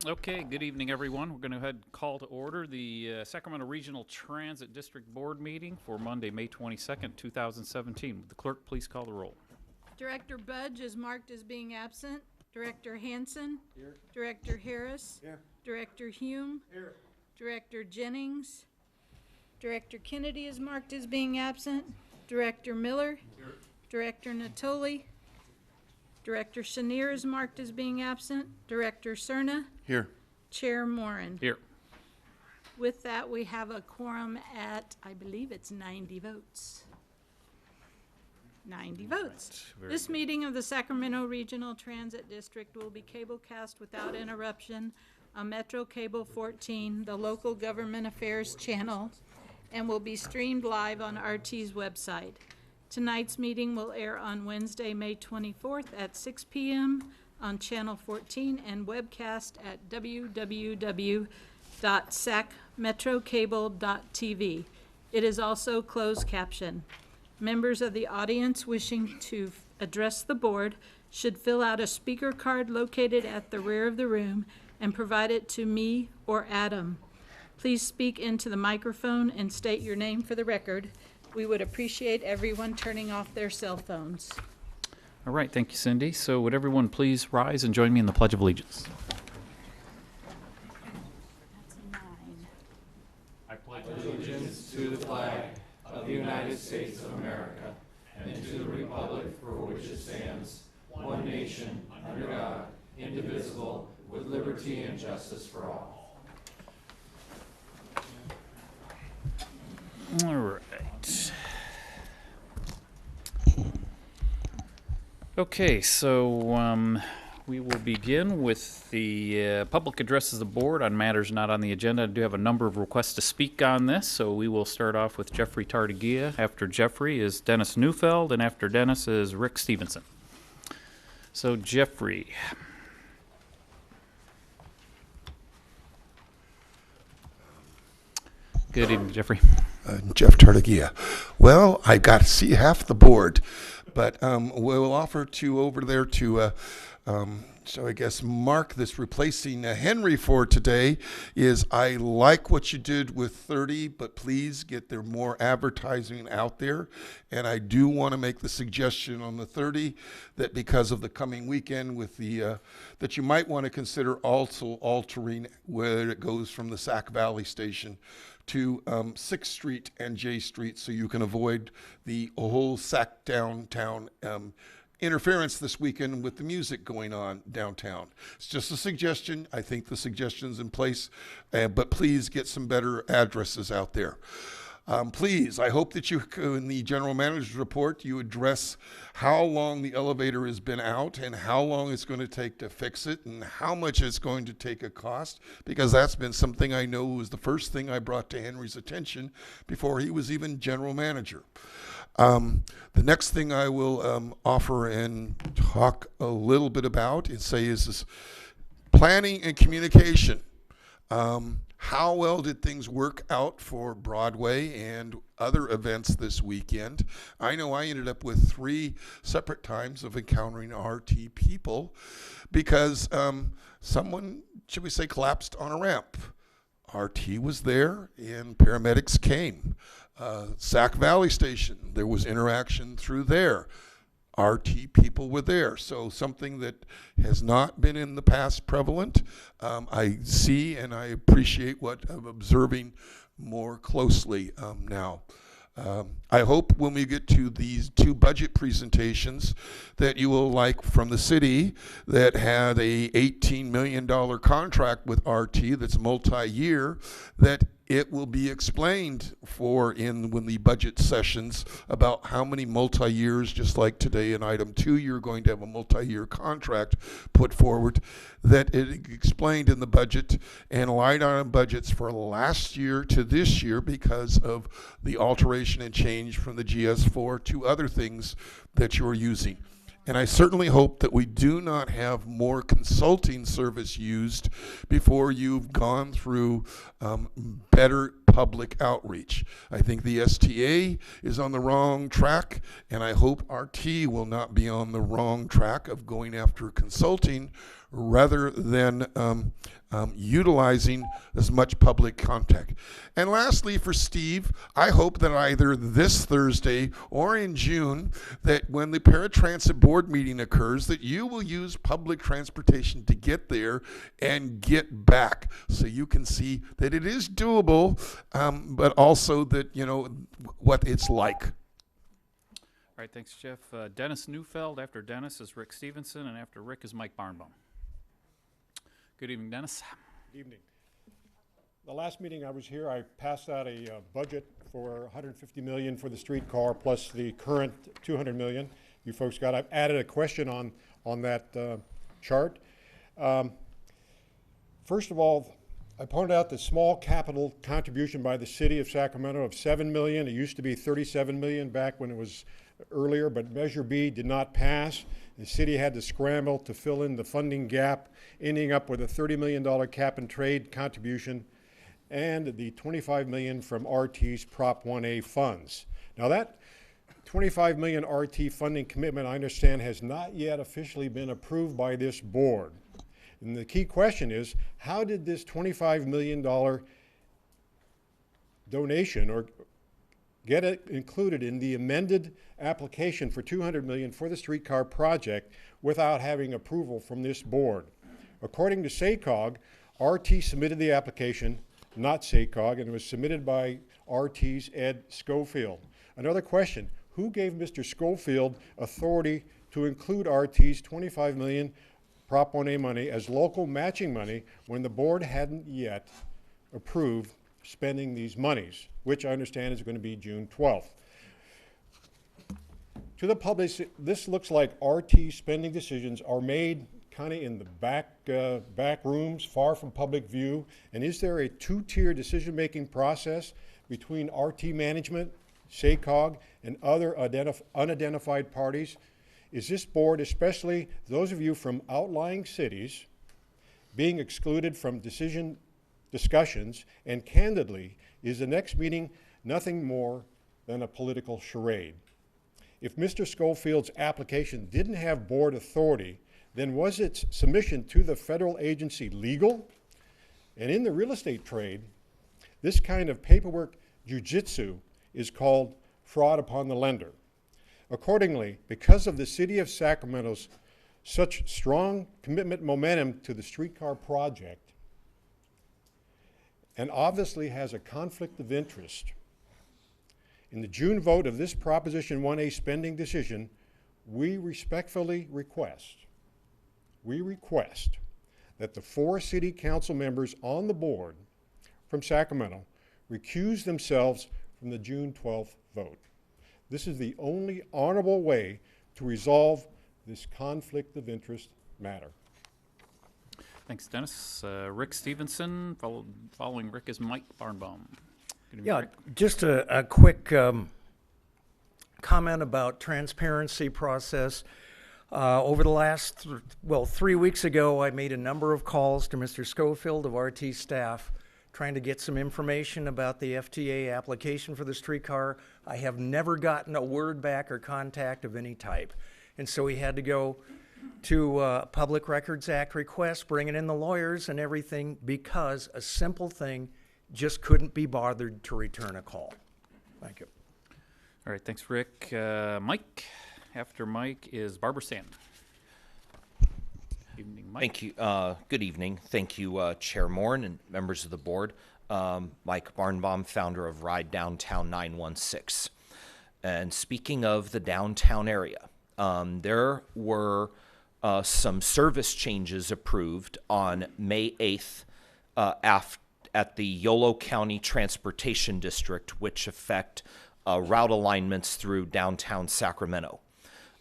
Okay, good evening, everyone. We're going to go ahead and call to order the Sacramento Regional Transit District Board meeting for Monday, May 22nd, 2017. Would the clerk please call the roll? Director Budge is marked as being absent. Director Hanson. Here. Director Harris. Here. Director Hume. Here. Director Jennings. Director Kennedy is marked as being absent. Director Miller. Here. Director Natoli. Director Chenier is marked as being absent. Director Cerna. Here. Chair Morin. Here. With that, we have a quorum at, I believe it's 90 votes. 90 votes. Very This good. meeting of the Sacramento Regional Transit District will be cablecast without interruption on Metro Cable 14, the local government affairs channel, and will be streamed live on RT's website. Tonight's meeting will air on Wednesday, May 24th at 6 p.m. on Channel 14 and webcast at www.sacmetrocable.tv. It is also closed caption. Members of the audience wishing to address the board should fill out a speaker card located at the rear of the room and provide it to me or Adam. Please speak into the microphone and state your name for the record. We would appreciate everyone turning off their cell phones. All right, thank you, Cindy. So would everyone please rise and join me in the Pledge of Allegiance? That's 9. I pledge Allegiance to the flag of the United States of America and to the republic for which it stands, one nation, under God, indivisible, with liberty and justice for all. All right. Okay, so we will begin with the public addresses of the board on matters not on the agenda. I do have a number of requests to speak on this, so we will start off with Jeffrey Tartagia. After Jeffrey is Dennis Neufeld, and after Dennis is Rick Stevenson. So Jeffrey. Good evening, Jeffrey. Jeff Tartagia. Well, I got to see half the board, but we'll offer to over there to, so I guess Mark, this replacing Henry for today is I like what you did with 30, but please get there more advertising out there. And I do want to make the suggestion on the 30 that because of the coming weekend with the, that you might want to consider also altering where it goes from the Sac Valley station to 6th Street and J Street so you can avoid the whole Sac downtown interference this weekend with the music going on downtown. It's just a suggestion. I think the suggestion's in place, but please get some better addresses out there. Please, I hope that you, in the general manager's report, you address how long the elevator has been out and how long it's going to take to fix it and how much it's going to take a cost, because that's been something I know was the first thing I brought to Henry's attention before he was even general manager. The next thing I will offer and talk a little bit about and say is this planning and communication. How well did things work out for Broadway and other events this weekend? I know I ended up with 3 separate times of encountering RT people because someone, should we say, collapsed on a ramp. RT was there and paramedics came. Sac Valley Station, there was interaction through there. RT people were there, so something that has not been in the past prevalent. I see and I appreciate what I'm observing more closely now. I hope when we get to these 2 budget presentations that you will like from the city that had a $18 million contract with RT that's multi-year, that it will be explained when the budget sessions about how many multi-years, just like today in item 2, you're going to have a multi-year contract put forward, that it explained in the budget and line item budgets for last year to this year because of the alteration and change from the GS4 to other things that you're using. And I certainly hope that we do not have more consulting service used before you've gone through better public outreach. I think the STA is on the wrong track, and I hope RT will not be on the wrong track of going after consulting rather than utilizing as much public contact. And lastly, for Steve, I hope that either this Thursday or in June, that when the Paratransit Board meeting occurs, that you will use public transportation to get there and get back, so you can see that it is doable, but also that, you know, what it's like. All right, thanks, Jeff. Dennis Neufeld. After Dennis is Rick Stevenson, and after Rick is Mike Barnbaum. Good evening, Dennis. Good evening. The last meeting I was here, I passed out a budget for $150 million for the streetcar plus the current $200 million you folks got. I've added a question on that chart. First of all, I pointed out the small capital contribution by the city of Sacramento of $7 million. It used to be $37 million back when it was earlier, but Measure B did not pass. The city had to scramble to fill in the funding gap, ending up with a $30 million cap and trade contribution and the $25 million from RT's Prop 1A funds. Now that $25 million RT funding commitment, I understand, has not yet officially been approved by this board. And the key question is, how did this $25 million donation or get it included in the amended application for $200 million for the streetcar project without having approval from this board? According to SACOG, RT submitted the application, not SACOG, and it was submitted by RT's Ed Schofield. Another question, who gave Mr. Schofield authority to include RT's $25 million Prop 1A money as local matching money when the board hadn't yet approved spending these monies, which I understand is going to be June 12th. To the public, this looks like RT spending decisions are made kind of in the back rooms, far from public view. And is there a two-tier decision-making process between RT management, SACOG, and other unidentified parties? Is this board, especially those of you from outlying cities, being excluded from discussions, and candidly, is the next meeting nothing more than a political charade? If Mr. Schofield's application didn't have board authority, then was its submission to the federal agency legal? And in the real estate trade, this kind of paperwork jujitsu is called fraud upon the lender. Accordingly, because of the city of Sacramento's such strong commitment momentum to the streetcar project, and obviously has a conflict of interest, in the June vote of this Proposition 1A spending decision, we respectfully request that the 4 city council members on the board from Sacramento recuse themselves from the June 12th vote. This is the only honorable way to resolve this conflict of interest matter. Thanks, Dennis. Rick Stevenson. Following Rick is Mike Barnbaum. Good evening, Yeah, Rick. just a quick comment about transparency process. Over the last, 3 weeks ago, I made a number of calls to Mr. Schofield of RT staff trying to get some information about the FTA application for the streetcar. I have never gotten a word back or contact of any type. And so we had to go to Public Records Act request, bringing in the lawyers and everything, because a simple thing just couldn't be bothered to return a call. Thank you. All right, thanks, Rick. Mike. After Mike is Barbara Sand. Evening, Mike. Thank you. Good evening. Thank you, Chair Morin and members of the board. Mike Barnbaum, founder of Ride Downtown 916. And speaking of the downtown area, there were some service changes approved on May 8th at the Yolo County Transportation District, which affect route alignments through downtown Sacramento.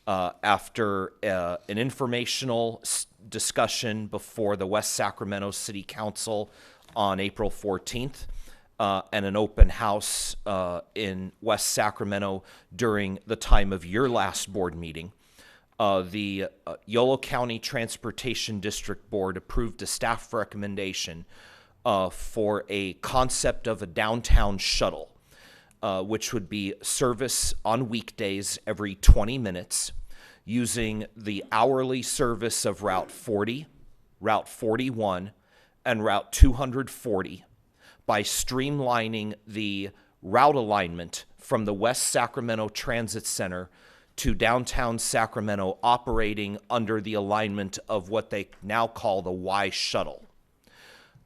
After an informational discussion before the West Sacramento City Council on April 14th, and an open house in West Sacramento during the time of your last board meeting, the Yolo County Transportation District Board approved a staff recommendation for a concept of a downtown shuttle, which would be service on weekdays every 20 minutes using the hourly service of Route 40, Route 41, and Route 240 by streamlining the route alignment from the West Sacramento Transit Center to downtown Sacramento, operating under the alignment of what they now call the Y Shuttle.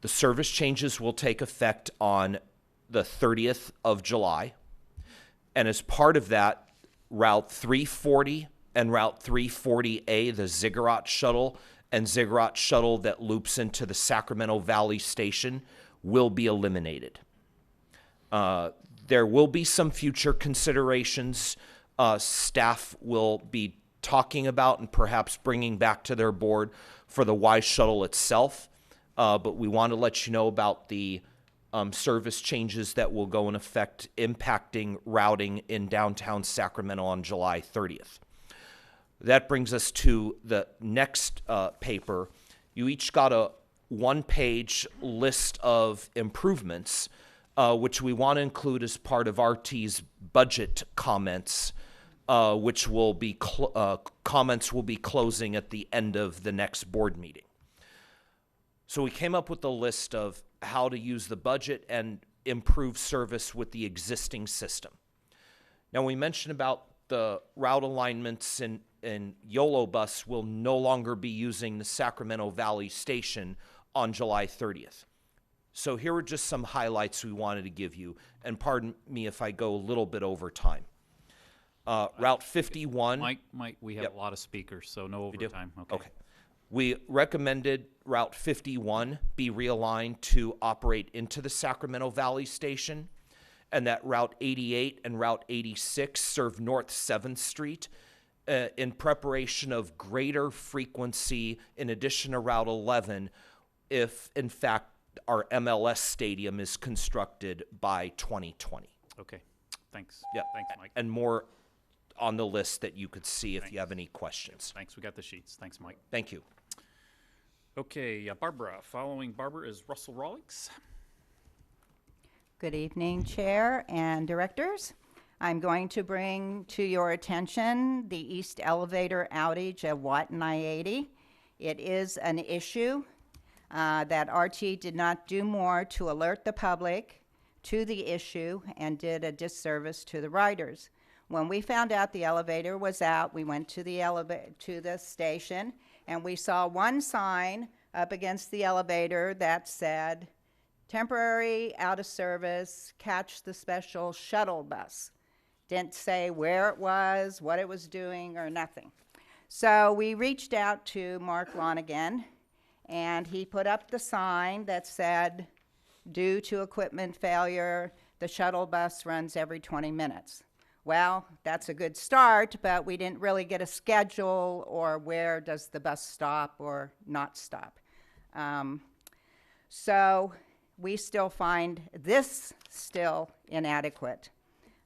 The service changes will take effect on the 30th of July. And as part of that, Route 340 and Route 340A, the Ziggurat Shuttle and Ziggurat Shuttle that loops into the Sacramento Valley Station, will be eliminated. There will be some future considerations staff will be talking about and perhaps bringing back to their board for the Y Shuttle itself. But we want to let you know about the service changes that will go in effect, impacting routing in downtown Sacramento on July 30th. That brings us to the next paper. You each got a one-page list of improvements, which we want to include as part of RT's budget comments, which will be comments will be closing at the end of the next board meeting. So we came up with a list of how to use the budget and improve service with the existing system. Now, we mentioned about the route alignments and YOLO Bus will no longer be using the Sacramento Valley Station on July 30th. So here are just some highlights we wanted to give you, and pardon me if I go a little bit over time. Route 51. Mike, we have Yep. a lot of speakers, so no We do? overtime. Okay. We recommended Route 51 be realigned to operate into the Sacramento Valley Station, and that Route 88 and Route 86 serve North 7th Street in preparation of greater frequency in addition to Route 11 if, in fact, our MLS stadium is constructed by 2020. Okay, thanks. Yep. Thanks, Mike. And more on the list that you could see if you have any questions. Thanks, we got the sheets. Thanks, Mike. Thank you. Okay, Barbara. Following Barbara is Russell Rawlings. Good evening, Chair and Directors. I'm going to bring to your attention the East Elevator outage at Watton I-80. It is an issue that RT did not do more to alert the public to the issue and did a disservice to the riders. When we found out the elevator was out, we went to the station, and we saw one sign up against the elevator that said, "Temporary out of service, catch the special shuttle bus." Didn't say where it was, what it was doing, or nothing. So we reached out to Mark Lonigan, and he put up the sign that said, "Due to equipment failure, the shuttle bus runs every 20 minutes. Well, that's a good start, but we didn't really get a schedule or where does the bus stop or not stop. So we still find this still inadequate.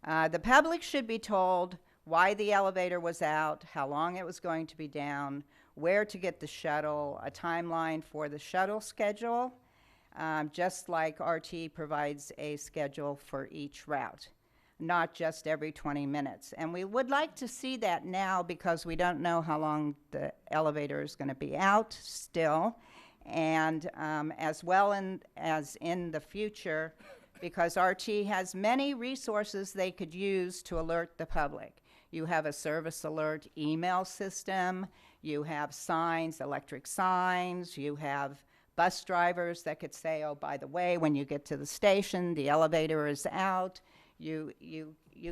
The public should be told why the elevator was out, how long it was going to be down, where to get the shuttle, a timeline for the shuttle schedule, just like RT provides a schedule for each route, not just every 20 minutes. And we would like to see that now because we don't know how long the elevator is going to be out still, and as well as in the future, because RT has many resources they could use to alert the public. You have a service alert email system, you have signs, electric signs, you have bus drivers that could say, oh, by the way, when you get to the station, the elevator is out. You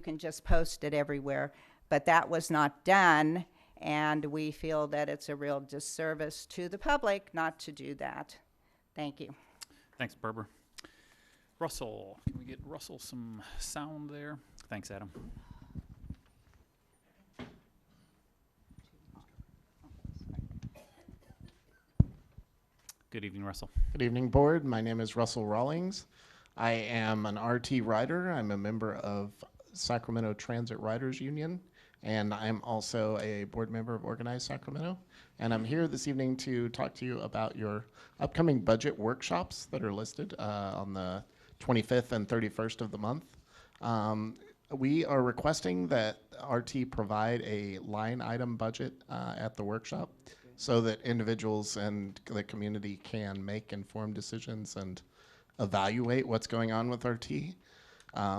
can just post it everywhere. But that was not done, and we feel that it's a real disservice to the public not to do that. Thank you. Thanks, Barbara. Russell, can we get Russell some sound there? Thanks, Adam. Good evening, Russell. Good evening, Board. My name is Russell Rawlings. I am an RT rider. I'm a member of Sacramento Transit Riders Union, and I'm also a board member of Organize Sacramento. And I'm here this evening to talk to you about your upcoming budget workshops that are listed on the 25th and 31st of the month. We are requesting that RT provide a line item budget at the workshop so that individuals and the community can make informed decisions and evaluate what's going on with RT.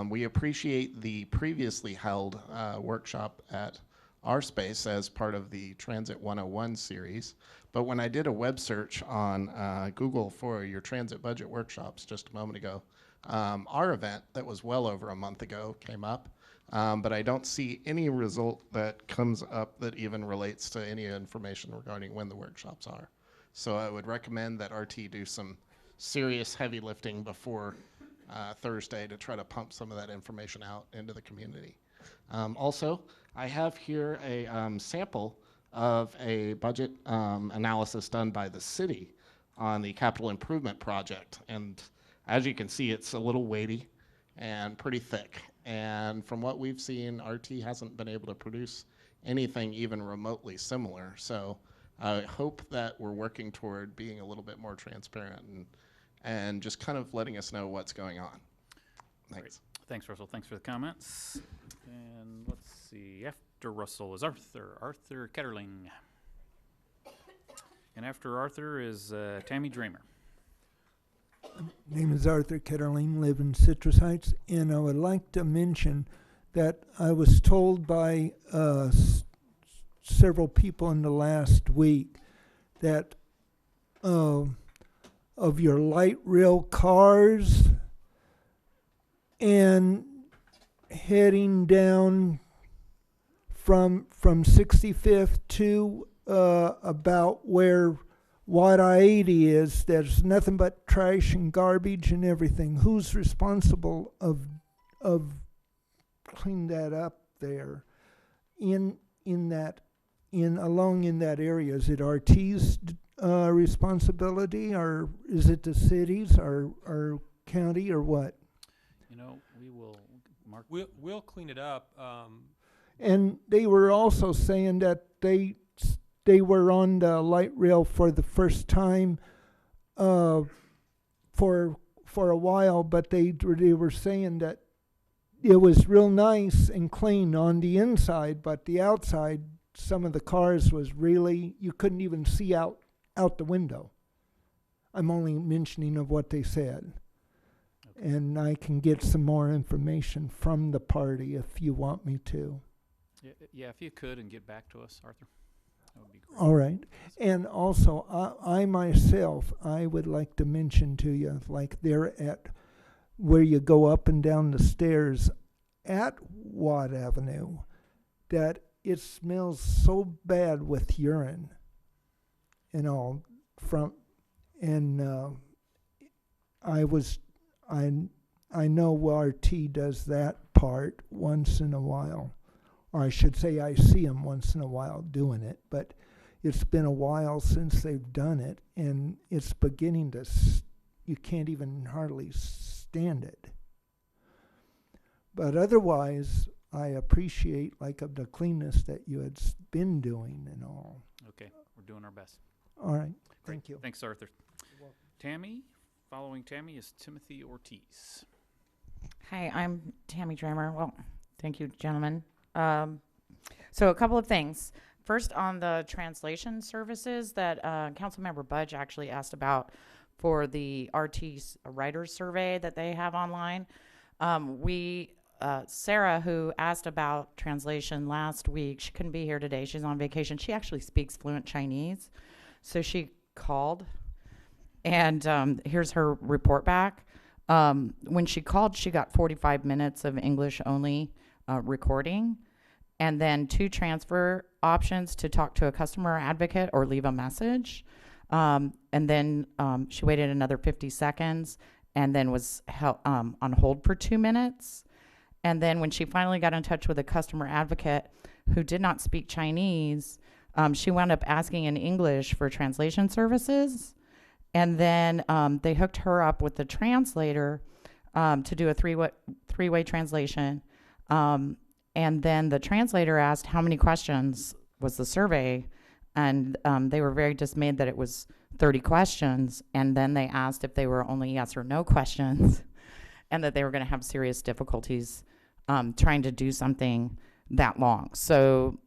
We appreciate the previously held workshop at our space as part of the Transit 101 series. But when I did a web search on Google for your transit budget workshops just a moment ago, our event that was well over a month ago came up, but I don't see any result that comes up that even relates to any information regarding when the workshops are. So I would recommend that RT do some serious heavy lifting before Thursday to try to pump some of that information out into the community. Also, I have here a sample of a budget analysis done by the city on the capital improvement project. And as you can see, it's a little weighty and pretty thick. And from what we've seen, RT hasn't been able to produce anything even remotely similar. So I hope that we're working toward being a little bit more transparent and just kind of letting us know what's going on. Thanks. Great. Thanks, Russell. Thanks for the comments. And let's see, after Russell is Arthur Ketterling. And after Arthur is Tammy Dramer. Name is Arthur Ketterling, live in Citrus Heights, and I would like to mention that I was told by several people in the last week that of your light rail cars and heading down from 65th to about where Wide I-80 is, there's nothing but trash and garbage and everything. Who's responsible of clean that up there along in that area? Is it RT's responsibility, or is it the city's or county, or what? You know, we will, Mark. We'll clean it up. And they were also saying that they were on the light rail for the first time for a while, but they were saying that it was real nice and clean on the inside, but the outside, some of the cars was really, you couldn't even see out the window. I'm only mentioning of what they said. Okay. And I can get some more information from the party if you want me to. Yeah, if you could, and get back to us, Arthur. That would be great. All right. And also, I myself, I would like to mention to you, like there at where you go up and down the stairs at Watt Avenue, that it smells so bad with urine and all I know RT does that part once in a while. Or I should say I see them once in a while doing it, but it's been a while since they've done it, and it's beginning to, you can't even hardly stand it. But otherwise, I appreciate the cleanness that you had been doing and all. Okay, we're doing our best. All right, thank you. Thanks, Arthur. Tammy, following Tammy is Timothy Ortiz. Hi, I'm Tammy Dramer. Well, thank you, gentlemen. So a couple of things. First, on the translation services that Councilmember Budge actually asked about for the RT writers survey that they have online. Sarah, who asked about translation last week, she couldn't be here today. She's on vacation. She actually speaks fluent Chinese. So she called, and here's her report back. When she called, she got 45 minutes of English only recording, and then 2 transfer options to talk to a customer advocate or leave a message. And then she waited another 50 seconds and then was on hold for 2 minutes. And then when she finally got in touch with a customer advocate who did not speak Chinese, she wound up asking in English for translation services. And then they hooked her up with the translator to do a three-way translation. And then the translator asked how many questions was the survey, and they were very dismayed that it was 30 questions. And then they asked if they were only yes or no questions, and that they were going to have serious difficulties trying to do something that long. So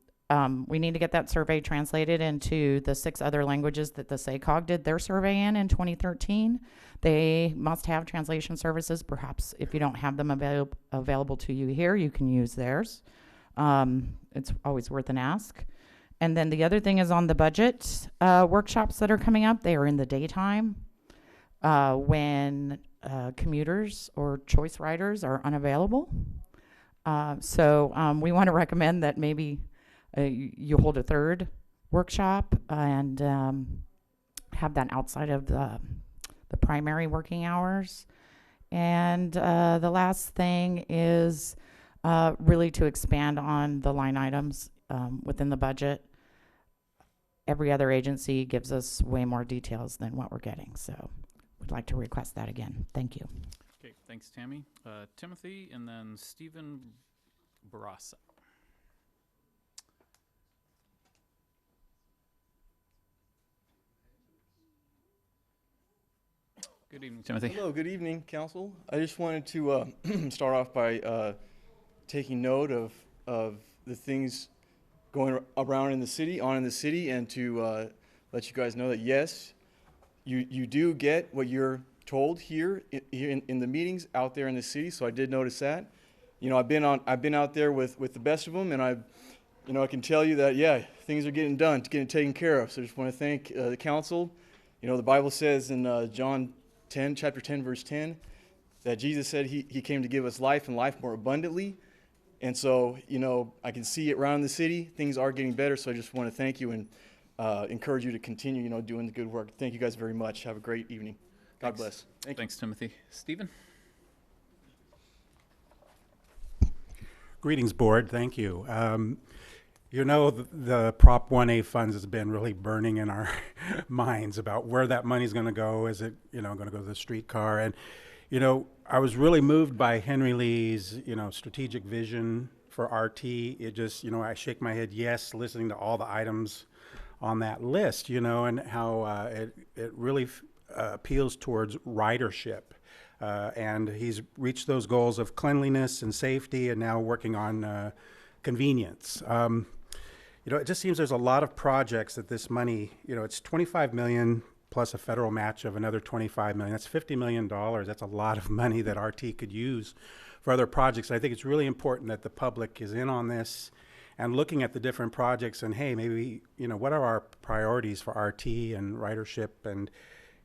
we need to get that survey translated into the 6 other languages that the SACOG did their survey in 2013. They must have translation services. Perhaps if you don't have them available to you here, you can use theirs. It's always worth an ask. And then the other thing is on the budget workshops that are coming up. They are in the daytime when commuters or choice riders are unavailable. So we want to recommend that maybe you hold a third workshop and have that outside of the primary working hours. And the last thing is really to expand on the line items within the budget. Every other agency gives us way more details than what we're getting, so we'd like to request that again. Thank you. Okay, thanks, Tammy. Timothy, and then Stephen Barassa. Good evening, Timothy. Hello, good evening, Council. I just wanted to start off by taking note of the things going around in the city, and to let you guys know that yes, you do get what you're told here in the meetings out there in the city. So I did notice that. You know, I've been out there with the best of them, and I can tell you that yeah, things are getting done, getting taken care of. So I just want to thank the council. You know, the Bible says in John 10, chapter 10, verse 10, that Jesus said he came to give us life and life more abundantly. And so, you know, I can see it around the city. Things are getting better. So I just want to thank you and encourage you to continue, you know, doing the good work. Thank you guys very much. Have a great evening. God bless. Thanks, Timothy. Stephen? Greetings, Board. Thank you. You know, the Prop 1A funds has been really burning in our minds about where that money's going to go. Is it, you know, going to go to the streetcar? And, you know, I was really moved by Henry Lee's, you know, strategic vision for RT. It just, you know, I shake my head yes, listening to all the items on that list, you know, and how it really appeals towards ridership. And he's reached those goals of cleanliness and safety, and now working on convenience. You know, it just seems there's a lot of projects that this money, you know, it's 25 million plus a federal match of another 25 million. That's $50 million. That's a lot of money that RT could use for other projects. I think it's really important that the public is in on this and looking at the different projects and, hey, maybe, you know, what are our priorities for RT and ridership? And,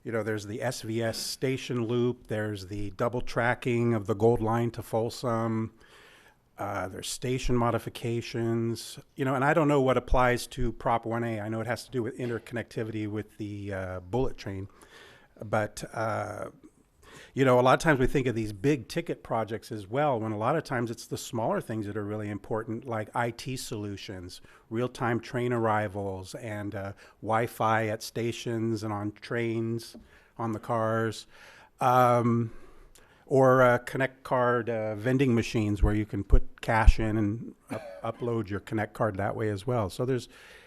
you know, there's the SVS station loop. There's the double tracking of the Gold Line to Folsom. There's station modifications, you know, and I don't know what applies to Prop 1A. I know it has to do with interconnectivity with the bullet train. But, you know, a lot of times we think of these big ticket projects as well, when a lot of times it's the smaller things that are really important, like IT solutions, real-time train arrivals, and Wi-Fi at stations and on trains, on the cars. Or Connect Card vending machines where you can put cash in and upload your Connect Card that way as well. So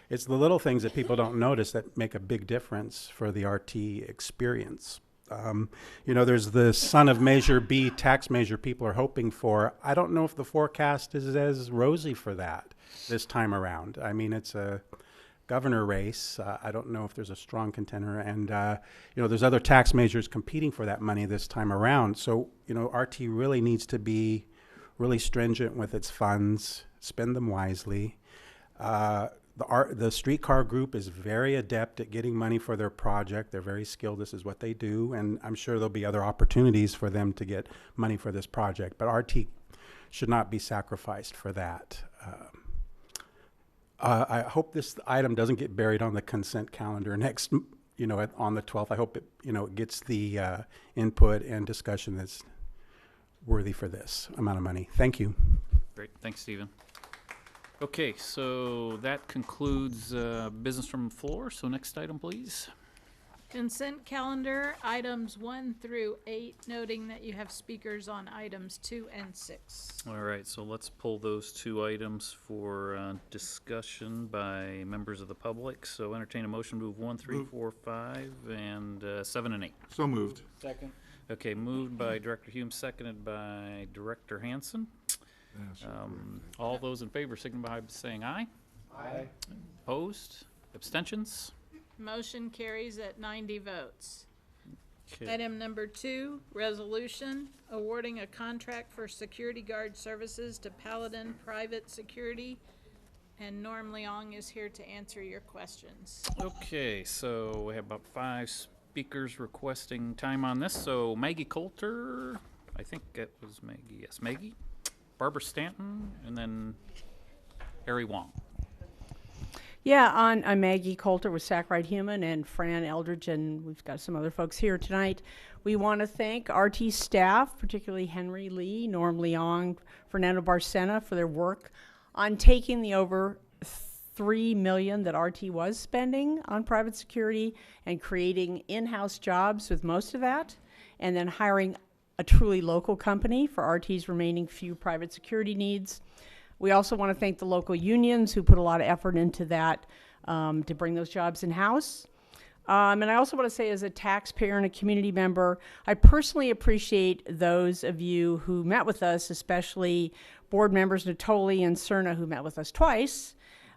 it's the little things that people don't notice that make a big difference for the RT experience. You know, there's the son of Measure B tax measure people are hoping for. I don't know if the forecast is as rosy for that this time around. I mean, it's a governor race. I don't know if there's a strong contender, and you know, there's other tax measures competing for that money this time around. So, you know, RT really needs to be really stringent with its funds, spend them wisely. The streetcar group is very adept at getting money for their project. They're very skilled. This is what they do, and I'm sure there'll be other opportunities for them to get money for this project. But RT should not be sacrificed for that. I hope this item doesn't get buried on the consent calendar next, you know, on the 12th. I hope it, you know, it gets the input and discussion that's worthy for this amount of money. Thank you. Great. Thanks, Stephen. Okay, so that concludes business from the floor. So next item, please. Consent calendar, items 1 through 8, noting that you have speakers on items 2 and 6. All right, so let's pull those two items for discussion by members of the public. So entertain a motion to move 1, 3, 4, 5, and 7 and 8. So moved. Second. Okay, moved by Director Hume, seconded by Director Hansen. All those in favor signify by saying aye. Aye. Opposed? Abstentions? Motion carries at 90 votes. Okay. Item number 2, resolution awarding a contract for security guard services to Paladin Private Security. And Norm Leong is here to answer your questions. Okay, so we have about 5 speakers requesting time on this. So Maggie Coulter, I think it was Maggie, yes, Maggie, Barbara Stanton, and then Harry Wong. Yeah, I'm Maggie Coulter with Sac Human and Fran Eldridge, and we've got some other folks here tonight. We want to thank RT staff, particularly Henry Lee, Norm Leong, Fernando Barcena, for their work on taking the over $3 million that RT was spending on private security and creating in-house jobs with most of that, and then hiring a truly local company for RT's remaining few private security needs. We also want to thank the local unions who put a lot of effort into that to bring those jobs in-house. And I also want to say, as a taxpayer and a community member, I personally appreciate those of you who met with us, especially board members Natoli and Cerna, who met with us twice,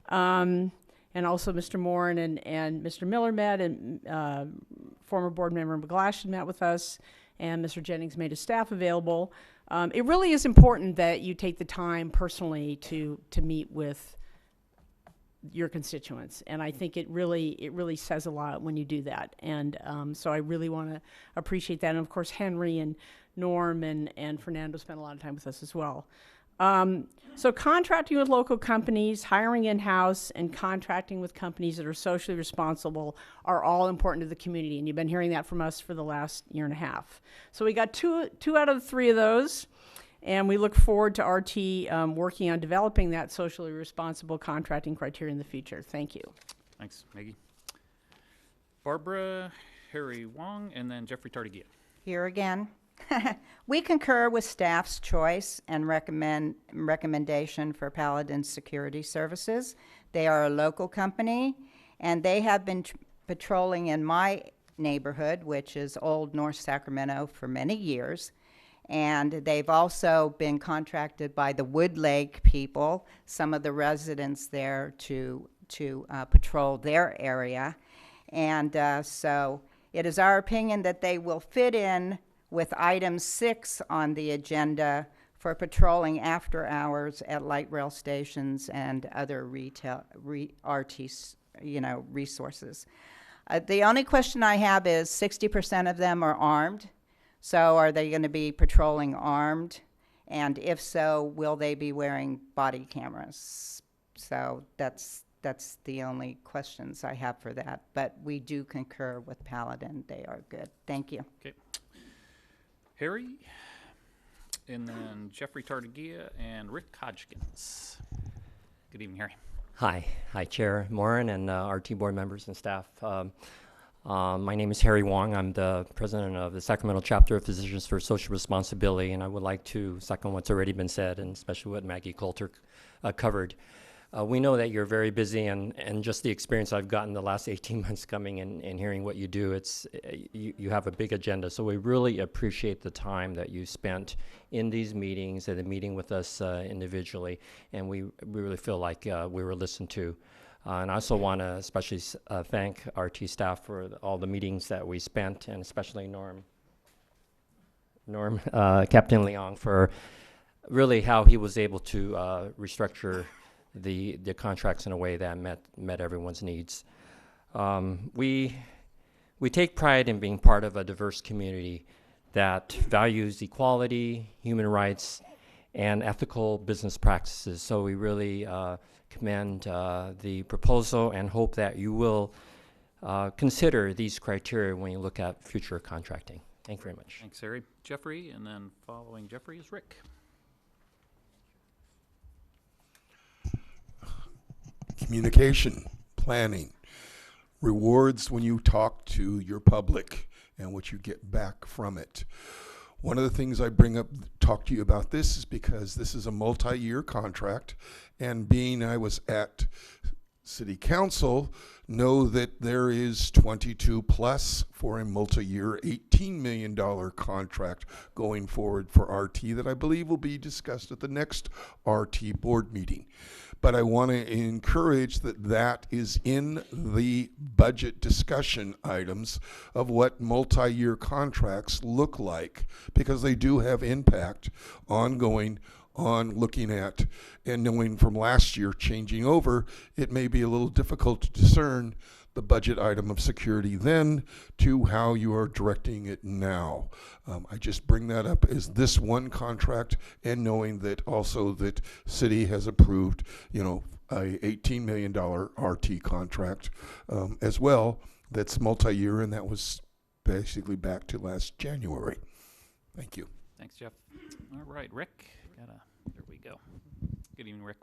and also Mr. Moran and Mr. Miller met, and former board member McGlashan met with us, and Mr. Jennings made his staff available. It really is important that you take the time personally to meet with your constituents, and I think it really says a lot when you do that. And so I really want to appreciate that. And of course, Henry and Norm and Fernando spent a lot of time with us as well. So contracting with local companies, hiring in-house, and contracting with companies that are socially responsible are all important to the community, and you've been hearing that from us for the last year and a half. So we got two out of the 3 of those, and we look forward to RT working on developing that socially responsible contracting criteria in the future. Thank you. Thanks, Maggie. Barbara, Harry Wong, and then Jeffrey Tardigia. Here again. We concur with staff's choice and recommendation for Paladin Security Services. They are a local company, and they have been patrolling in my neighborhood, which is Old North Sacramento, for many years. And they've also been contracted by the Wood Lake people, some of the residents there, to patrol their area. And so it is our opinion that they will fit in with item 6 on the agenda for patrolling after hours at light rail stations and other retail RT, resources. The only question I have is 60% of them are armed. So are they going to be patrolling armed? And if so, will they be wearing body cameras? So that's the only questions I have for that. But we do concur with Paladin. They are good. Thank you. Okay. Harry, and then Jeffrey Tardigia and Rick Hodgkins. Good evening, Harry. Hi, Chair Moran and RT board members and staff. My name is Harry Wong. I'm the president of the Sacramento Chapter of Physicians for Social Responsibility, and I would like to second what's already been said, and especially what Maggie Coulter covered. We know that you're very busy, and just the experience I've gotten the last 18 months coming and hearing what you do, you have a big agenda. So we really appreciate the time that you spent in these meetings and the meeting with us individually, and we really feel like we were listened to. And I also want to especially thank RT staff for all the meetings that we spent, and especially Norm, Captain Leong, for really how he was able to restructure the contracts in a way that met everyone's needs. We take pride in being part of a diverse community that values equality, human rights, and ethical business practices. So we really commend the proposal and hope that you will consider these criteria when you look at future contracting. Thank you very much. Thanks, Harry. Jeffrey, and then following Jeffrey is Rick. Communication, planning. rewards when you talk to your public and what you get back from it. One of the things I talk to you about this is because this is a multi-year contract, and being I was at City Council, know that there is 22 plus for a multi-year $18 million contract going forward for RT that I believe will be discussed at the next RT board meeting. But I want to encourage that is in the budget discussion items of what multi-year contracts look like, because they do have impact ongoing on looking at and knowing from last year changing over, it may be a little difficult to discern the budget item of security then to how you are directing it now. I just bring that up as this one contract, and knowing that also that city has approved, a $18 million RT contract as well. That's multi-year, and that was basically back to last January. Thank you. Thanks, Jeff. All right, Rick. There we go. Good evening, Rick.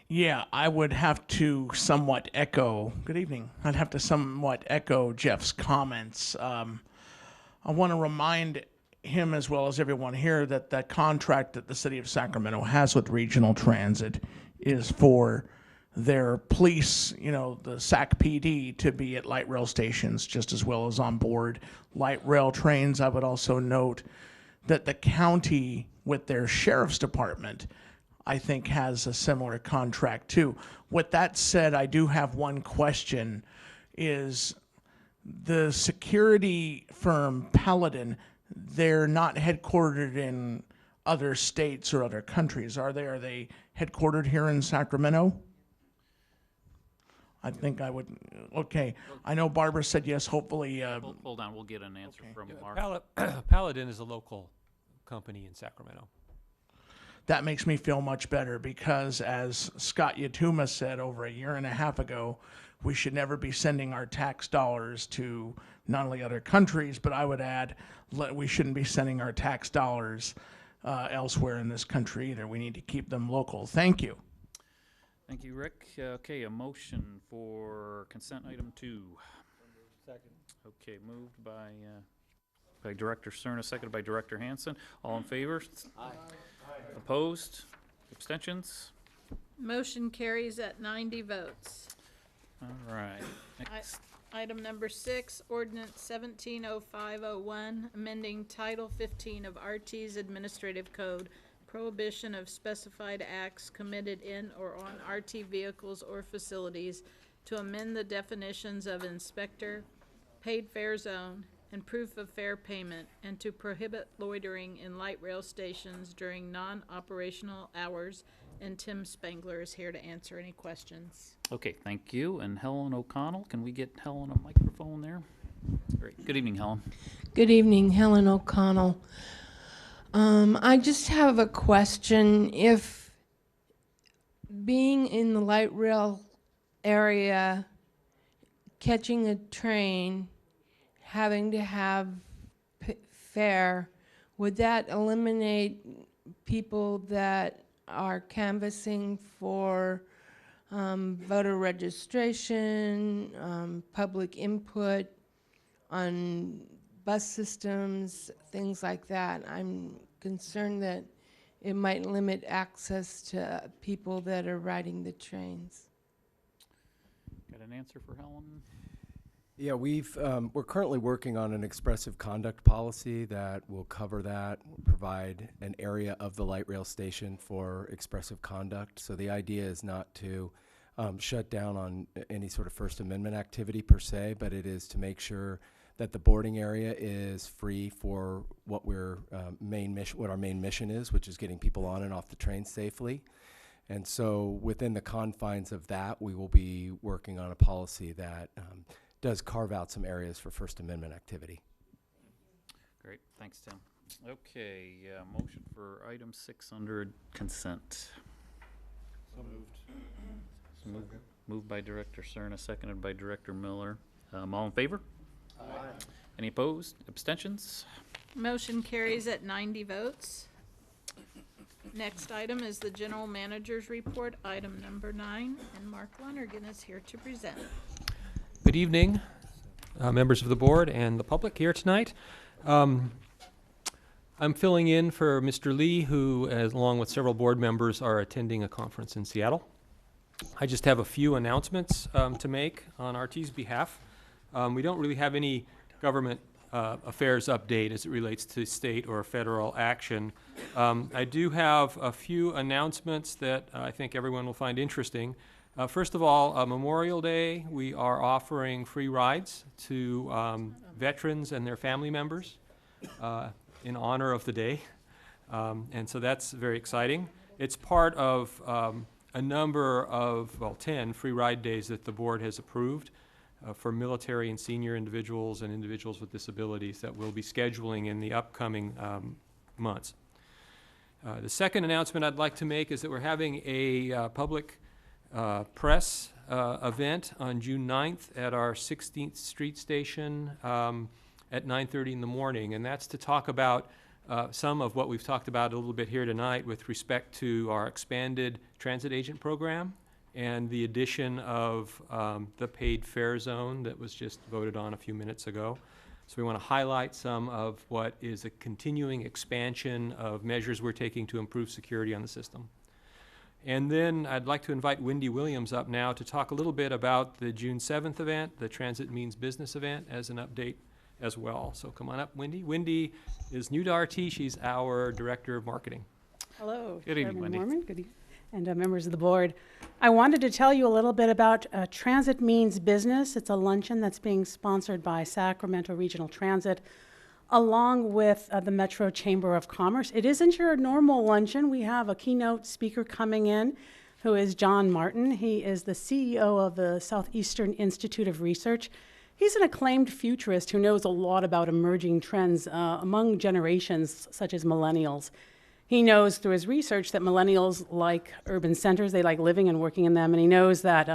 Yeah, I would have to somewhat echo. Good evening. I'd have to somewhat echo Jeff's comments. I want to remind him, as well as everyone here, that that contract that the city of Sacramento has with Regional Transit is for their police, the SAC PD, to be at light rail stations just as well as on board light rail trains. I would also note that the county, with their sheriff's department, I think has a similar contract too. With that said, I do have one question. Is the security firm Paladin, they're not headquartered in other states or other countries, are they? Are they headquartered here in Sacramento? I think I would, okay. I know Barbara said yes, hopefully. Hold on, we'll get an answer from Mark. Paladin is a local company in Sacramento. That makes me feel much better, because as Scott Yatuma said over a year and a half ago, we should never be sending our tax dollars to not only other countries, but I would add, we shouldn't be sending our tax dollars elsewhere in this country either. We need to keep them local. Thank you. Thank you, Rick. Okay, a motion for consent item 2. Second. Okay, moved by Director Cerna, seconded by Director Hansen. All in favor? Aye. Opposed? Abstentions? Motion carries at 90 votes. All right. Next. Item number 6, ordinance 170501, amending Title 15 of RT's Administrative Code, prohibition of specified acts committed in or on RT vehicles or facilities, to amend the definitions of inspector, paid fare zone, and proof of fare payment, and to prohibit loitering in light rail stations during non-operational hours. And Tim Spangler is here to answer any questions. Okay, thank you. And Helen O'Connell, can we get Helen a microphone there? Great. Good evening, Helen. Good evening, Helen O'Connell. I just have a question. If being in the light rail area, catching a train, having to have fare, would that eliminate people that are canvassing for voter registration, public input on bus systems, things like that? I'm concerned that it might limit access to people that are riding the trains. Got an answer for Helen? Yeah, we're currently working on an expressive conduct policy that will cover that, provide an area of the light rail station for expressive conduct. So the idea is not to shut down on any sort of First Amendment activity per se, but it is to make sure that the boarding area is free for what our main mission is, which is getting people on and off the train safely. And so within the confines of that, we will be working on a policy that does carve out some areas for First Amendment activity. Great, thanks, Tim. Okay, motion for item 6 under consent. So moved. Moved by Director Cerna, seconded by Director Miller. All in favor? Aye. Any opposed? Abstentions? Motion carries at 90 votes. Next item is the General Manager's Report, item number 9, and Mark Lonergan is here to present. Good evening, members of the board and the public here tonight. I'm filling in for Mr. Lee, who, along with several board members, are attending a conference in Seattle. I just have a few announcements to make on RT's behalf. We don't really have any government affairs update as it relates to state or federal action. I do have a few announcements that I think everyone will find interesting. First of all, Memorial Day, we are offering free rides to veterans and their family members in honor of the day. And so that's very exciting. It's part of a number of, 10 free ride days that the board has approved for military and senior individuals and individuals with disabilities that we'll be scheduling in the upcoming months. The second announcement I'd like to make is that we're having a public press event on June 9th at our 16th Street station at 9:30 in the morning, and that's to talk about some of what we've talked about a little bit here tonight with respect to our expanded transit agent program and the addition of the paid fare zone that was just voted on a few minutes ago. So we want to highlight some of what is a continuing expansion of measures we're taking to improve security on the system. And then I'd like to invite Wendy Williams up now to talk a little bit about the June 7th event, the Transit Means Business event, as an update as well. So come on up, Wendy. Wendy is new to RT. She's our Director of Marketing. Hello. Good evening, Chairman Wendy. Mormon. Good evening. And members of the board. I wanted to tell you a little bit about Transit Means Business. It's a luncheon that's being sponsored by Sacramento Regional Transit along with the Metro Chamber of Commerce. It isn't your normal luncheon. We have a keynote speaker coming in who is John Martin. He is the CEO of the Southeastern Institute of Research. He's an acclaimed futurist who knows a lot about emerging trends among generations such as millennials. He knows through his research that millennials like urban centers, they like living and working in them, and he knows that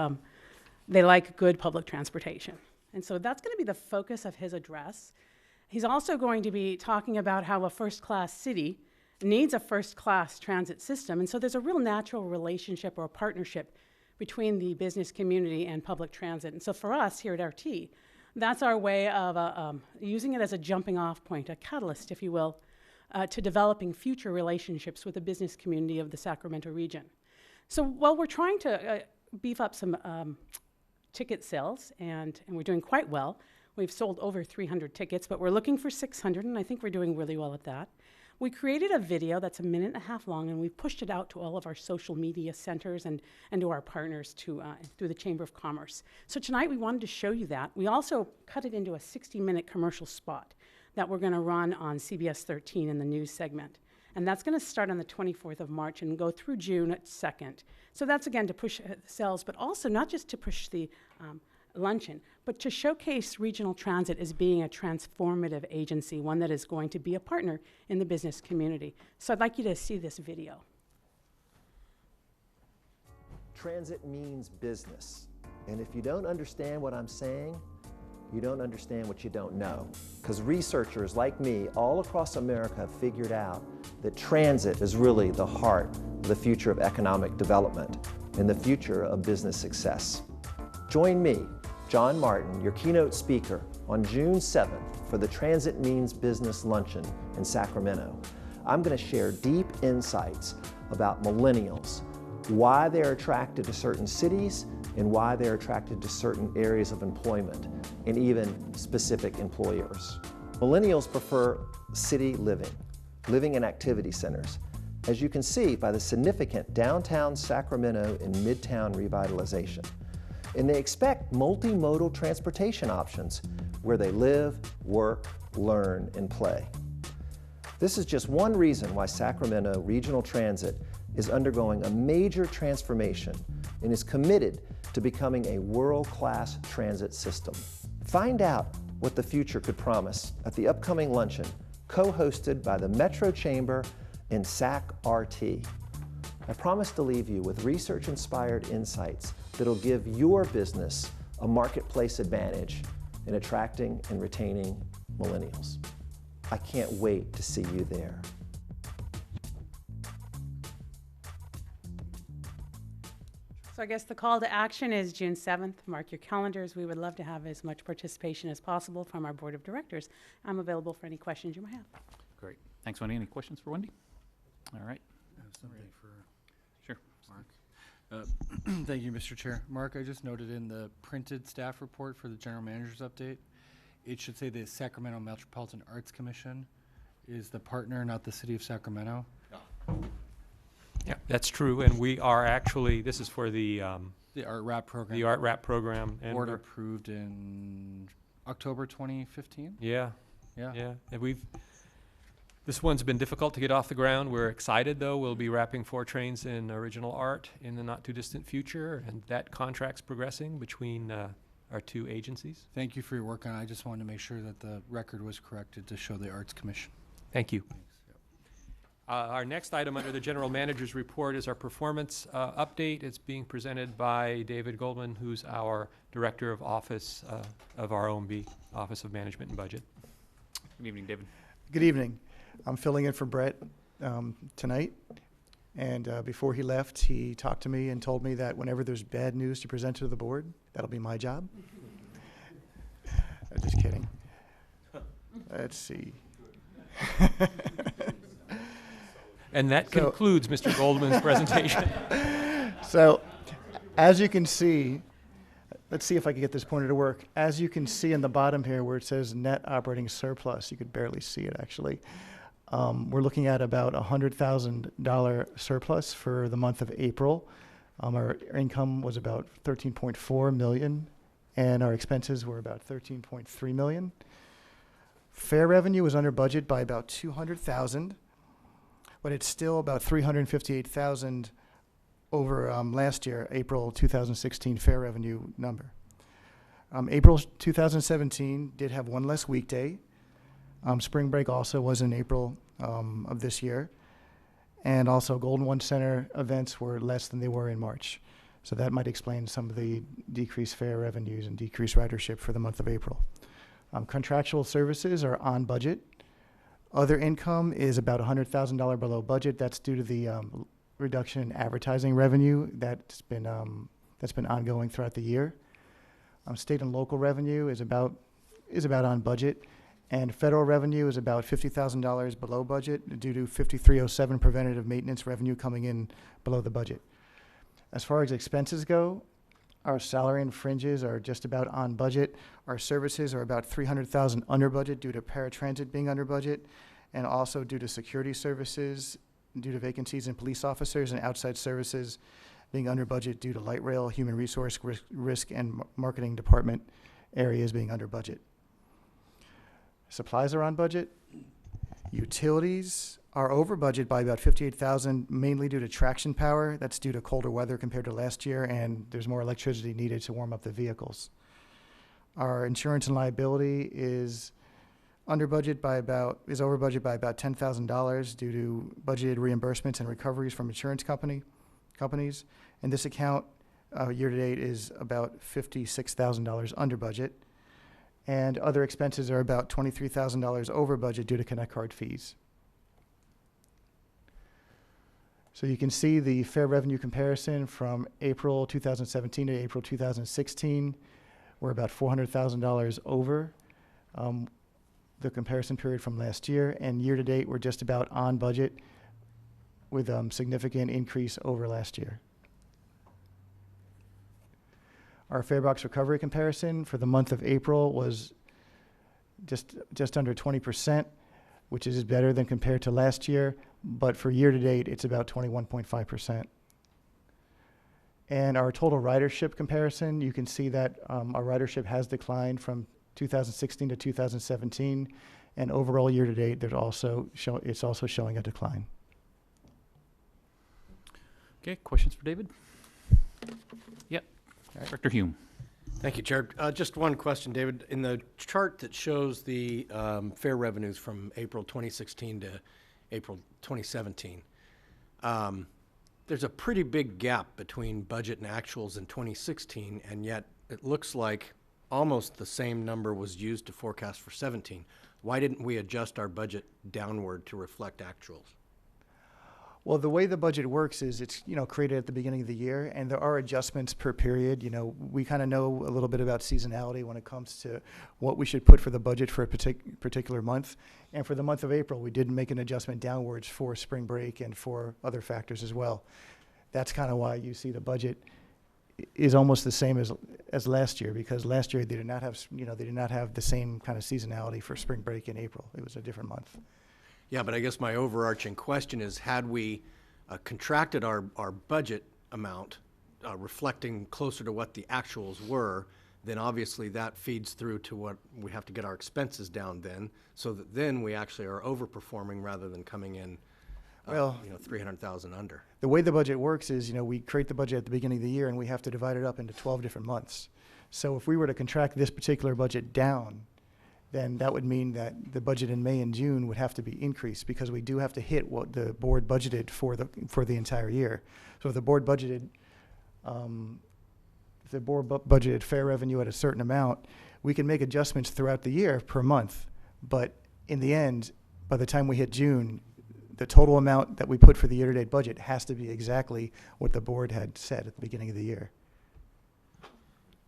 they like good public transportation. And so that's going to be the focus of his address. He's also going to be talking about how a first-class city needs a first-class transit system, and so there's a real natural relationship or a partnership between the business community and public transit. And so for us here at RT, that's our way of using it as a jumping-off point, a catalyst, if you will, to developing future relationships with the business community of the Sacramento region. So while we're trying to beef up some ticket sales, and we're doing quite well, we've sold over 300 tickets, but we're looking for 600, and I think we're doing really well at that. We created a video that's 1.5 minutes long, and we've pushed it out to all of our social media centers and to our partners through the Chamber of Commerce. So tonight we wanted to show you that. We also cut it into a 60-minute commercial spot that we're going to run on CBS 13 in the news segment. And that's going to start on the 24th of March and go through June 2nd. So that's, again, to push sales, but also not just to push the luncheon, but to showcase regional transit as being a transformative agency, one that is going to be a partner in the business community. So I'd like you to see this video. Transit means business. And if you don't understand what I'm saying, you don't understand what you don't know. Because researchers like me all across America have figured out that transit is really the heart of the future of economic development and the future of business success. Join me, John Martin, your keynote speaker, on June 7th for the Transit Means Business Luncheon in Sacramento. I'm going to share deep insights about millennials, why they're attracted to certain cities, and why they're attracted to certain areas of employment, and even specific employers. Millennials prefer city living in activity centers, as you can see by the significant downtown Sacramento and midtown revitalization. And they expect multimodal transportation options where they live, work, learn, and play. This is just one reason why Sacramento Regional Transit is undergoing a major transformation and is committed to becoming a world-class transit system. Find out what the future could promise at the upcoming luncheon, co-hosted by the Metro Chamber and SAC RT. I promise to leave you with research-inspired insights that'll give your business a marketplace advantage in attracting and retaining millennials. I can't wait to see you there. So I guess the call to action is June 7th. Mark your calendars. We would love to have as much participation as possible from our board of directors. I'm available for any questions you might have. Great. Thanks, Wendy. Any questions for Wendy? All right. I have something for Sure. Mark. Thank you, Mr. Chair. Mark, I just noted in the printed staff report for the general manager's update, it should say the Sacramento Metropolitan Arts Commission is the partner, not the city of Sacramento. Yeah, that's true, and we are actually, this is for the Art Wrap program. The Art Wrap program. And Board we're- approved in October 2015. Yeah. Yeah. And this one's been difficult to get off the ground. We're excited, though. We'll be wrapping 4 trains in original art in the not-too-distant future, and that contract's progressing between our 2 agencies. Thank you for your work on it. I just wanted to make sure that the record was corrected to show the Arts Commission. Thank you. Our next item under the General Manager's report is our performance update. It's being presented by David Goldman, who's our Director of Office of our OMB, Office of Management and Budget. Good evening, David. Good evening. I'm filling in for Brett tonight. And before he left, he talked to me and told me that whenever there's bad news to present to the board, that'll be my job. Just kidding. Let's see. And that concludes Mr. Goldman's presentation. So, as you can see, let's see if I can get this pointer to work. As you can see in the bottom here where it says net operating surplus, you could barely see it actually. We're looking at about $100,000 surplus for the month of April. Our income was about $13.4 million, and our expenses were about $13.3 million. Fair revenue was under budget by about $200,000, but it's still about $358,000 over last year, April 2016 fair revenue number. April 2017 did have 1 less weekday. Spring break also was in April of this year. And also Golden One Center events were less than they were in March. So that might explain some of the decreased fare revenues and decreased ridership for the month of April. Contractual services are on budget. Other income is about $100,000 below budget. That's due to the reduction in advertising revenue that's been ongoing throughout the year. State and local revenue is about on budget, and federal revenue is about $50,000 below budget due to 5307 preventative maintenance revenue coming in below the budget. As far as expenses go, our salary and fringes are just about on budget. Our services are about $300,000 under budget due to paratransit being under budget, and also due to security services, due to vacancies in police officers, and outside services being under budget due to light rail, human resource, risk and marketing department areas being under budget. Supplies are on budget. Utilities are over budget by about $58,000, mainly due to traction power. That's due to colder weather compared to last year, and there's more electricity needed to warm up the vehicles. Our insurance and liability is over budget by about $10,000 due to budgeted reimbursements and recoveries from insurance companies. And this account year to date is about $56,000 under budget. And other expenses are about $23,000 over budget due to Connect Card fees. So you can see the fair revenue comparison from April 2017 to April 2016. We're about $400,000 over the comparison period from last year. And year to date, we're just about on budget with significant increase over last year. Our fare box recovery comparison for the month of April was just under 20%, which is better than compared to last year. But for year to date, it's about 21.5%. And our total ridership comparison, you can see that our ridership has declined from 2016 to 2017, and overall year to date, it's also showing a decline. Okay, questions for David? Yep. Director Hume. Thank you, Chair. Just one question, David. In the chart that shows the fare revenues from April 2016 to April 2017, there's a pretty big gap between budget and actuals in 2016, and yet it looks like almost the same number was used to forecast for 17. Why didn't we adjust our budget downward to reflect actuals? Well, the way the budget works is it's, created at the beginning of the year, and there are adjustments per period. We kind of know a little bit about seasonality when it comes to what we should put for the budget for a particular month. And for the month of April, we did make an adjustment downwards for spring break and for other factors as well. That's kind of why you see the budget is almost the same as last year, because last year they did not have the same kind of seasonality for spring break in April. It was a different month. Yeah, but I guess my overarching question is, had we contracted our budget amount, reflecting closer to what the actuals were, then obviously that feeds through to what we have to get our expenses down then, so that then we actually are overperforming rather than coming in, 300,000 under. The way the budget works is, we create the budget at the beginning of the year and we have to divide it up into 12 different months. So if we were to contract this particular budget down, then that would mean that the budget in May and June would have to be increased, because we do have to hit what the board budgeted for the entire year. So if the board budgeted, budgeted fair revenue at a certain amount, we can make adjustments throughout the year per month. But in the end, by the time we hit June, the total amount that we put for the year-to-date budget has to be exactly what the board had said at the beginning of the year.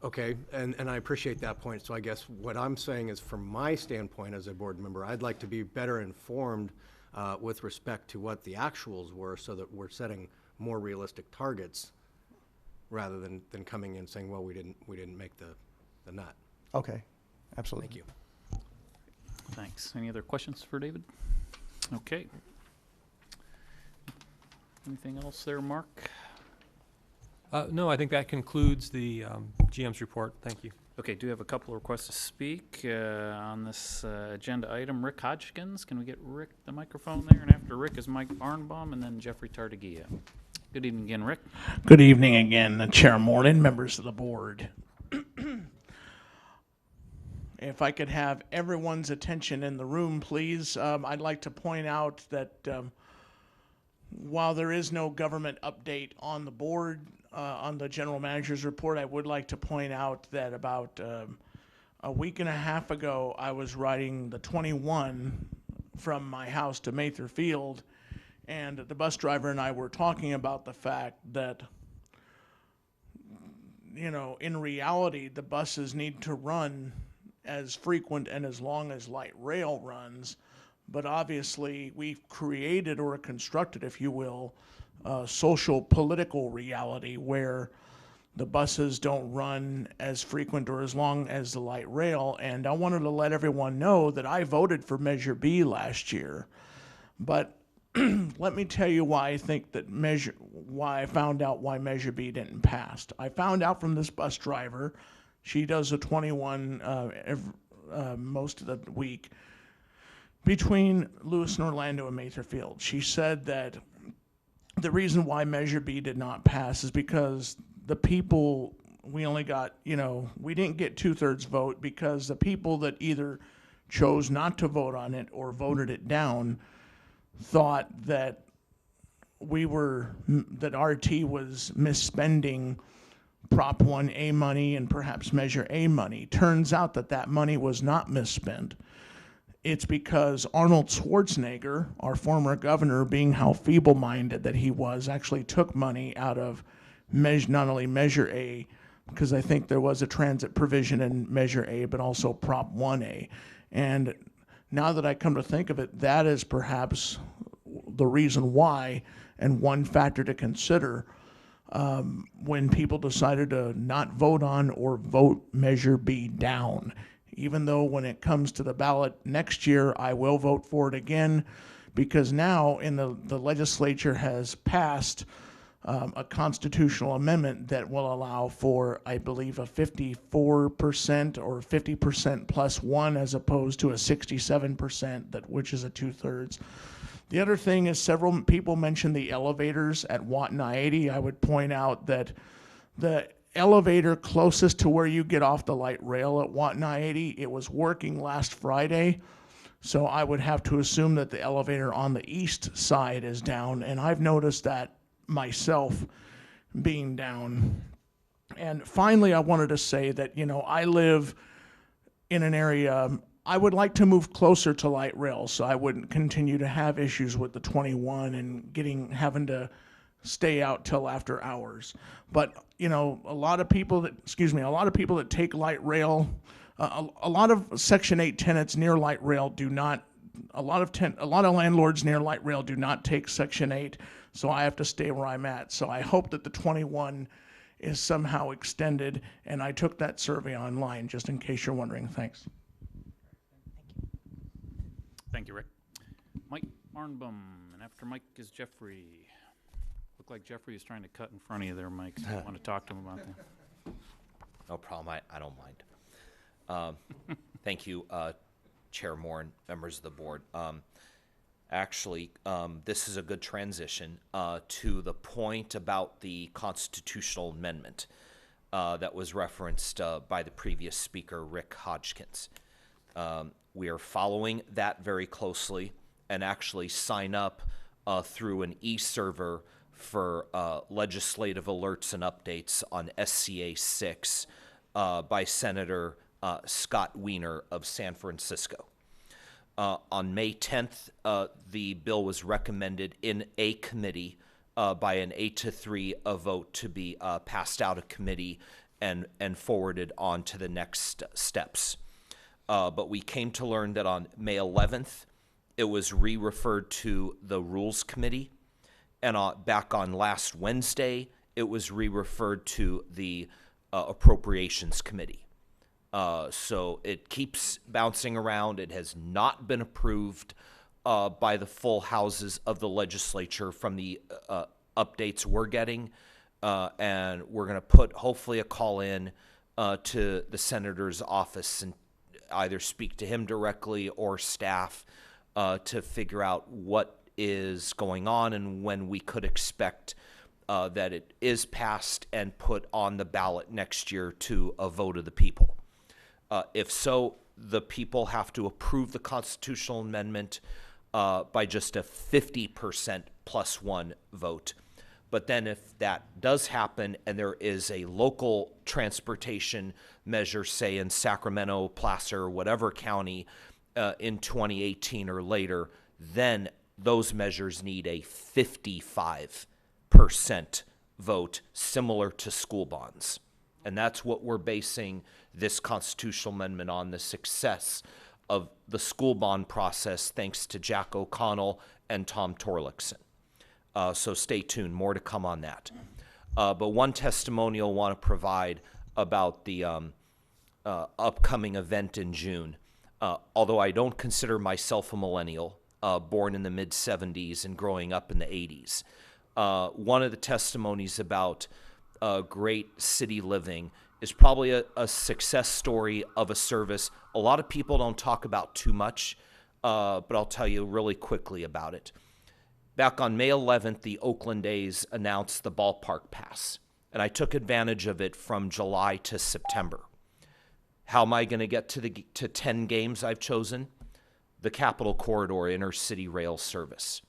Okay, and I appreciate that point. So I guess what I'm saying is, from my standpoint as a board member, I'd like to be better informed with respect to what the actuals were, so that we're setting more realistic targets rather than coming in saying, well, we didn't make the nut. Okay, absolutely. Thank you. Thanks. Any other questions for David? Okay. Anything else there, Mark? No, I think that concludes the GM's report. Thank you. Okay, do have a couple of requests to speak on this agenda item. Rick Hodgkins, can we get Rick the microphone there? And after Rick is Mike Barnbaum, and then Jeffrey Tartagia. Good evening again, Rick. Good evening again, Chair Morton, members of the board. If I could have everyone's attention in the room, please. I'd like to point out that while there is no government update on the board, on the general manager's report, I would like to point out that about a week and a half ago, I was riding the 21 from my house to Mather Field, and the bus driver and I were talking about the fact that, in reality, the buses need to run as frequent and as long as light rail runs. But obviously, we've created, or constructed, if you will, a social political reality where the buses don't run as frequent or as long as the light rail. And I wanted to let everyone know that I voted for Measure B last year. But let me tell you why I think that why I found out why Measure B didn't pass. I found out from this bus driver. She does a 21 most of the week between Lewis and Orlando and Mather Field. She said that the reason why Measure B did not pass is because the people, we only got, we didn't get 2/3 vote, because the people that either chose not to vote on it or voted it down thought that that RT was misspending Prop 1A money and perhaps Measure A money. Turns out that that money was not misspent. It's because Arnold Schwarzenegger, our former governor, being how feeble-minded that he was, actually took money out of not only Measure A, because I think there was a transit provision in Measure A, but also Prop 1A. And now that I come to think of it, that is perhaps the reason why, and one factor to consider when people decided to not vote on or vote Measure B down. Even though when it comes to the ballot next year, I will vote for it again, because now the legislature has passed a constitutional amendment that will allow for, I believe, a 54% or 50% plus one, as opposed to a 67%, which is a 2/3. The other thing is, several people mentioned the elevators at Watton I-80. I would point out that the elevator closest to where you get off the light rail at Watton I-80, it was working last Friday. So I would have to assume that the elevator on the east side is down, and I've noticed that myself being down. And finally, I wanted to say that, I live in an area, I would like to move closer to light rail, so I wouldn't continue to have issues with the 21 and having to stay out till after hours. But a lot of people that take light rail, a lot of Section 8 tenants near light rail do not. A lot of landlords near light rail do not take Section 8, so I have to stay where I'm at. So I hope that the 21 is somehow extended, and I took that survey online just in case you're wondering. Thanks. Thank you, Rick. Mike Barnbaum, and after Mike is Jeffrey. Look like Jeffrey is trying to cut in front of you there, Mike. So you want to talk to him about that? No problem. I don't mind. Thank you, Chair Moore and members of the board. Actually, this is a good transition to the point about the constitutional amendment that was referenced by the previous speaker, Rick Hodgkins. We are following that very closely and actually sign up through an e-server for legislative alerts and updates on SCA 6 by Senator Scott Wiener of San Francisco. On May 10th, the bill was recommended in a committee by an 8-3 vote to be passed out of committee and forwarded on to the next steps. But we came to learn that on May 11th, it was re-referred to the Rules Committee, and back on last Wednesday, it was re-referred to the Appropriations Committee. So it keeps bouncing around. It has not been approved by the full houses of the legislature from the updates we're getting, and we're going to put hopefully a call in to the senator's office and either speak to him directly or staff to figure out what is going on and when we could expect that it is passed and put on the ballot next year to a vote of the people. If so, the people have to approve the constitutional amendment by just a 50% plus one vote. But then if that does happen and there is a local transportation measure, say in Sacramento, Placer, whatever county in 2018 or later, then those measures need a 55% vote, similar to school bonds. And that's what we're basing this constitutional amendment on, the success of the school bond process, thanks to Jack O'Connell and Tom Torlakson. So stay tuned, more to come on that. But one testimonial I want to provide about the upcoming event in June. Although I don't consider myself a millennial, born in the mid-'70s and growing up in the '80s, one of the testimonies about great city living is probably a success story of a service a lot of people don't talk about too much, but I'll tell you really quickly about it. Back on May 11th, the Oakland A's announced the ballpark pass, and I took advantage of it from July to September. How am I going to get to 10 games I've chosen? The Capitol Corridor Intercity Rail Service.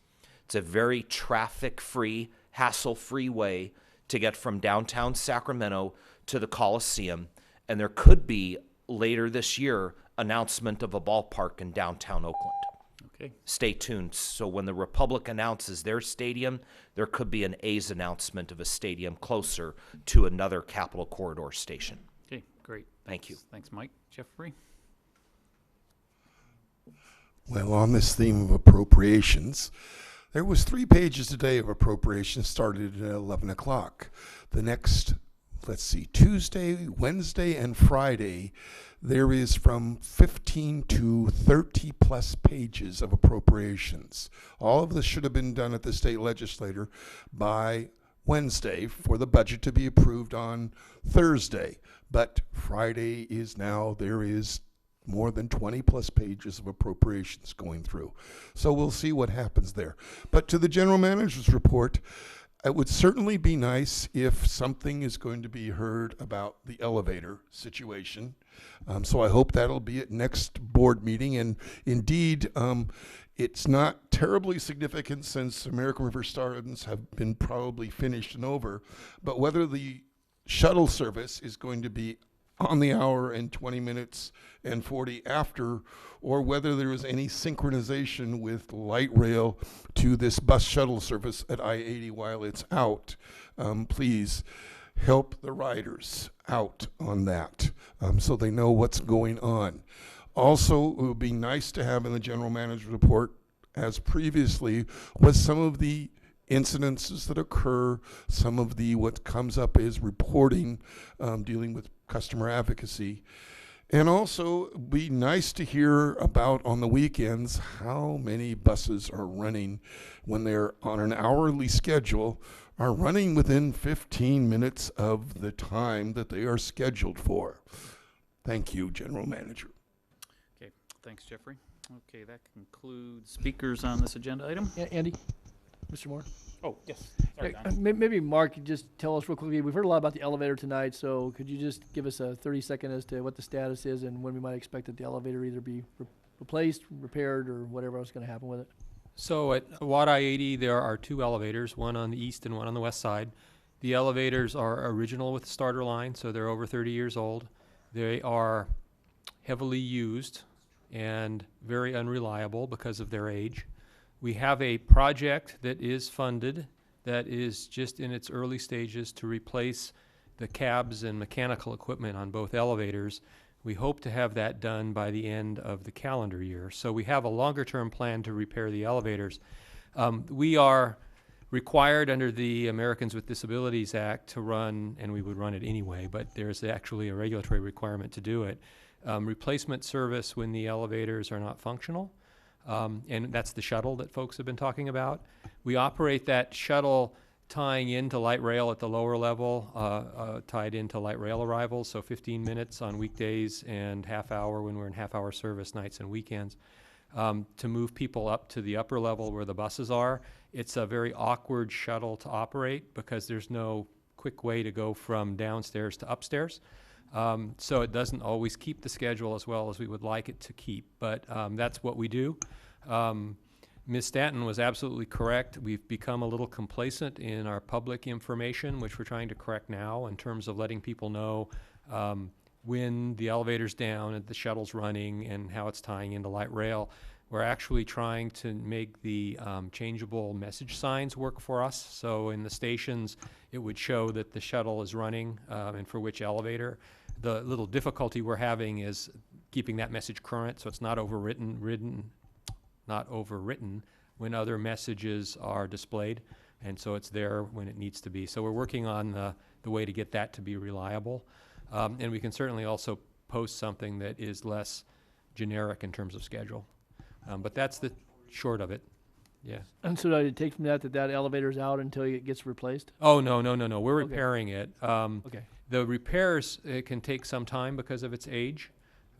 It's a very traffic-free, hassle-free way to get from downtown Sacramento to the Coliseum, and there could be, later this year, announcement of a ballpark in downtown Oakland. Okay. Stay tuned. So when the Republic announces their stadium, there could be an A's announcement of a stadium closer to another Capitol Corridor station. Okay, great. Thank you. Thanks, Mike. Jeffrey? Well, on this theme of appropriations, there was 3 pages today of appropriations started at 11 o'clock. The next, let's see, Tuesday, Wednesday, and Friday, there is from 15 to 30 plus pages of appropriations. All of this should have been done at the state legislature by Wednesday for the budget to be approved on Thursday. But Friday is now, there is more than 20 plus pages of appropriations going through. So we'll see what happens there. But to the general manager's report, it would certainly be nice if something is going to be heard about the elevator situation. So I hope that'll be at next board meeting. And indeed, it's not terribly significant since American River Gardens have been probably finished and over, but whether the shuttle service is going to be on the hour and 20 minutes and 40 after, or whether there is any synchronization with light rail to this bus shuttle service at I-80 while it's out. Please help the riders out on that so they know what's going on. Also, it would be nice to have in the general manager's report, as previously, was some of the incidences that occur, some of the what comes up is reporting, dealing with customer advocacy. And also, it'd be nice to hear about on the weekends how many buses are running when they're on an hourly schedule, are running within 15 minutes of the time that they are scheduled for. Thank you, General Manager. Okay, thanks, Jeffrey. Okay, that concludes speakers on this agenda item. Andy, Mr. Moore. Oh, yes. Sorry, Hey, Don. maybe Mark could just tell us real quickly. We've heard a lot about the elevator tonight, so could you just give us a 30-second as to what the status is and when we might expect that the elevator either be replaced, repaired, or whatever else is going to happen with it? So at Watt I-80, there are 2 elevators, one on the east and one on the west side. The elevators are original with the starter line, so they're over 30 years old. They are heavily used and very unreliable because of their age. We have a project that is funded that is just in its early stages to replace the cabs and mechanical equipment on both elevators. We hope to have that done by the end of the calendar year. So we have a longer-term plan to repair the elevators. We are required under the Americans with Disabilities Act to run, and we would run it anyway, but there's actually a regulatory requirement to do it, replacement service when the elevators are not functional. And that's the shuttle that folks have been talking about. We operate that shuttle tying into light rail at the lower level, tied into light rail arrivals, so 15 minutes on weekdays and half hour when we're in half-hour service nights and weekends, to move people up to the upper level where the buses are. It's a very awkward shuttle to operate because there's no quick way to go from downstairs to upstairs. So it doesn't always keep the schedule as well as we would like it to keep, but that's what we do. Ms. Stanton was absolutely correct. We've become a little complacent in our public information, which we're trying to correct now in terms of letting people know when the elevator's down and the shuttle's running and how it's tying into light rail. We're actually trying to make the changeable message signs work for us. So in the stations, it would show that the shuttle is running and for which elevator. The little difficulty we're having is keeping that message current so it's not overwritten when other messages are displayed. And so it's there when it needs to be. So we're working on the way to get that to be reliable. And we can certainly also post something that is less generic in terms of schedule. But that's the short of it. Yeah. And so I take from that that elevator's out until it gets replaced? Oh, no. We're Okay. repairing it. Okay. The repairs can take some time because of its age.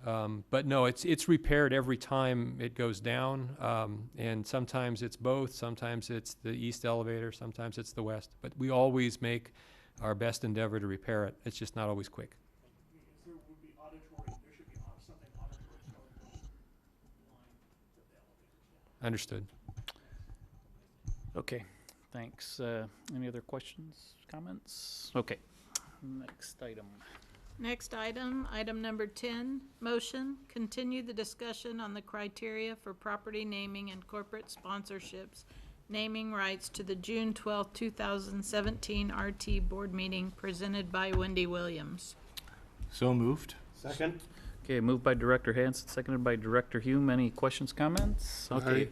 But no, it's repaired every time it goes down. And sometimes it's both. Sometimes it's the east elevator. Sometimes it's the west. But we always make our best endeavor to repair it. It's just not always quick. Understood. Okay, thanks. Any other questions, comments? Okay, next item. Next item, item number 10, motion, continue the discussion on the criteria for property naming and corporate sponsorships, naming rights to the June 12, 2017 RT board meeting presented by Wendy Williams. So moved. Second. Okay, moved by Director Hanson, seconded by Director Hume. Any questions, comments? Okay. Aye.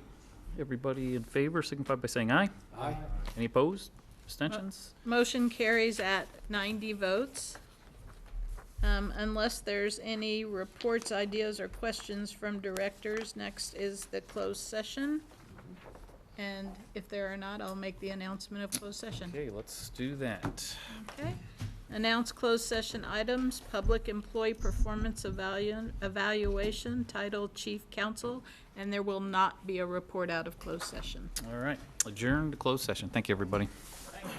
Everybody in favor signify by saying aye. Aye. Any opposed? Abstentions? Motion carries at 90 votes. Unless there's any reports, ideas, or questions from directors, next is the closed session. And if there are not, I'll make the announcement of closed session. Okay, let's do that. Okay. Announce closed session items, public employee performance evaluation, title Chief Counsel, and there will not be a report out of closed session. All right, adjourn to closed session. Thank you, everybody. Thank you.